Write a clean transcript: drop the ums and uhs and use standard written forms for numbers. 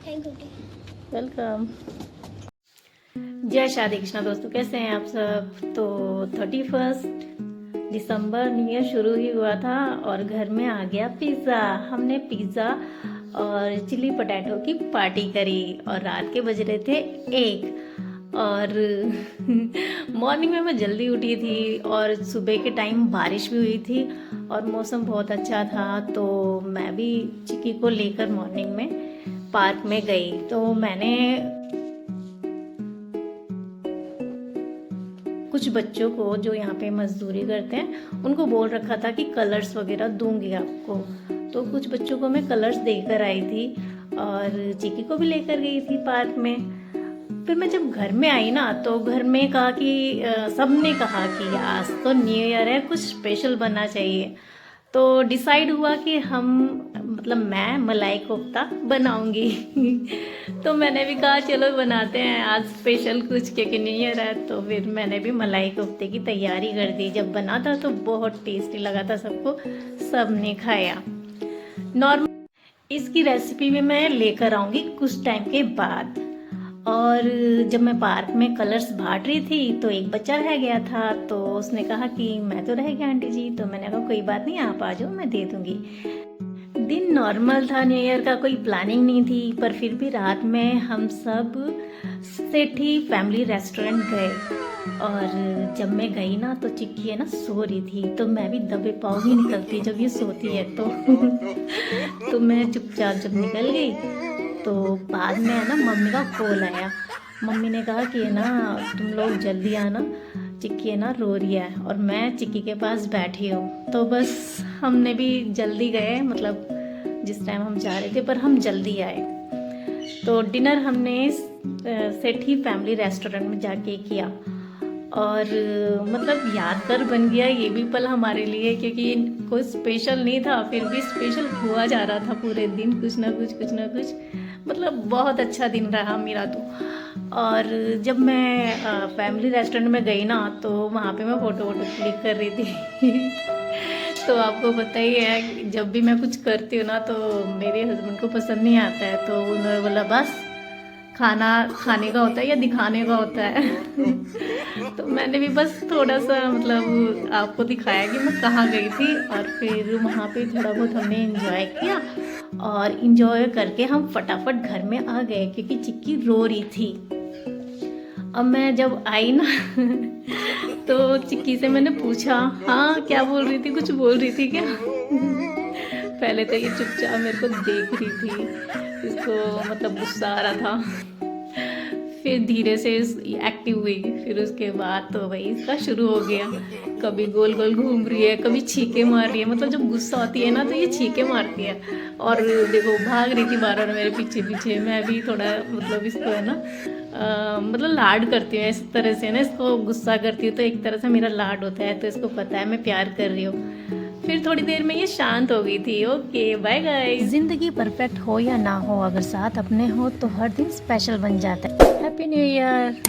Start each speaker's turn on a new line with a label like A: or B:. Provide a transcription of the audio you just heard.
A: Welcome. जय शादी कृष्णा दोस्तों, कैसे हैं आप सब। तो 31 दिसंबर न्यू ईयर शुरू ही हुआ था और घर में आ गया पिज़्ज़ा। हमने पिज़्ज़ा और चिली पोटैटो की पार्टी करी और रात के बज रहे थे 1 और मॉर्निंग में मैं जल्दी उठी थी और सुबह के टाइम बारिश भी हुई थी और मौसम बहुत अच्छा था। तो मैं भी चिक्की को लेकर मॉर्निंग में पार्क में गई। तो मैंने कुछ बच्चों को जो यहाँ पे मजदूरी करते हैं उनको बोल रखा था कि कलर्स वगैरह दूंगी आपको। तो कुछ बच्चों को मैं कलर्स देकर आई थी और चिक्की को भी लेकर गई थी पार्क में। फिर मैं जब घर में आई ना तो घर में कहा कि सबने कहा कि आज तो न्यू ईयर है, कुछ स्पेशल बनना चाहिए। तो डिसाइड हुआ कि मैं मलाई कोफ्ता बनाऊंगी। तो मैंने भी कहा चलो बनाते हैं आज स्पेशल कुछ, क्योंकि न्यू ईयर है। तो फिर मैंने भी मलाई कोफ्ते की तैयारी कर दी। जब बना था तो बहुत टेस्टी लगा था सबको, सबने खाया। नॉर्मल इसकी रेसिपी भी मैं लेकर आऊंगी कुछ टाइम के बाद। और जब मैं पार्क में कलर्स बांट रही थी तो एक बच्चा रह गया था। तो उसने कहा कि मैं तो रह गया आंटी जी। तो मैंने कहा कोई बात नहीं, आप आ जाओ, मैं दे दूंगी। दिन नॉर्मल था, न्यू ईयर का कोई प्लानिंग नहीं थी, पर फिर भी रात में हम सब सेठी फैमिली रेस्टोरेंट गए। और जब मैं गई ना तो चिक्की है ना सो रही थी। तो मैं भी दबे पाँव ही निकलती जब ये सोती है तो तो मैं चुपचाप जब निकल गई तो बाद में है ना मम्मी का कॉल आया। मम्मी ने कहा कि है ना तुम लोग जल्दी आना, चिक्की है ना रो रही है। और मैं चिक्की के पास बैठी हूँ। तो बस हमने भी जल्दी गए, मतलब जिस टाइम हम जा रहे थे, पर हम जल्दी आए। तो डिनर हमने सेठी फैमिली रेस्टोरेंट में जाके किया और मतलब यादगार बन गया ये भी पल हमारे लिए, क्योंकि कोई स्पेशल नहीं था फिर भी स्पेशल हुआ जा रहा था पूरे दिन, कुछ ना कुछ। मतलब बहुत अच्छा दिन रहा मेरा तो। और जब मैं फैमिली रेस्टोरेंट में गई ना तो वहाँ पे मैं फ़ोटो क्लिक कर रही थी। तो आपको पता ही है कि जब भी मैं कुछ करती हूँ ना तो मेरे हस्बैंड को पसंद नहीं आता है। तो उन्होंने बोला बस खाना खाने का होता है या दिखाने का होता है। तो मैंने भी बस थोड़ा सा मतलब आपको दिखाया कि मैं कहाँ गई थी। और फिर वहाँ पे थोड़ा बहुत हमने एंजॉय किया और एंजॉय करके हम फटाफट घर में आ गए, क्योंकि चिक्की रो रही थी। अब मैं जब आई ना तो चिक्की से मैंने पूछा हाँ क्या बोल रही थी, कुछ बोल रही थी क्या। पहले तो ये चुपचाप मेरे को देख रही थी, इसको मतलब गुस्सा आ रहा था। फिर धीरे से एक्टिव हुई। फिर उसके बाद तो भाई इसका शुरू हो गया, कभी गोल गोल घूम रही है, कभी छींके मार रही है। मतलब जब गुस्सा होती है ना तो ये छींके मारती है। और देखो भाग रही थी बार मेरे पीछे पीछे। मैं भी थोड़ा मतलब इसको है ना मतलब लाड करती हूँ इस तरह से ना, इसको गुस्सा करती हूँ तो एक तरह से मेरा लाड होता है। तो इसको पता है मैं प्यार कर रही हूँ। फिर थोड़ी देर में ये शांत हो गई थी। Okay bye guys. जिंदगी परफेक्ट हो या ना हो, अगर साथ अपने हो तो हर दिन स्पेशल बन जाता है। Happy new year.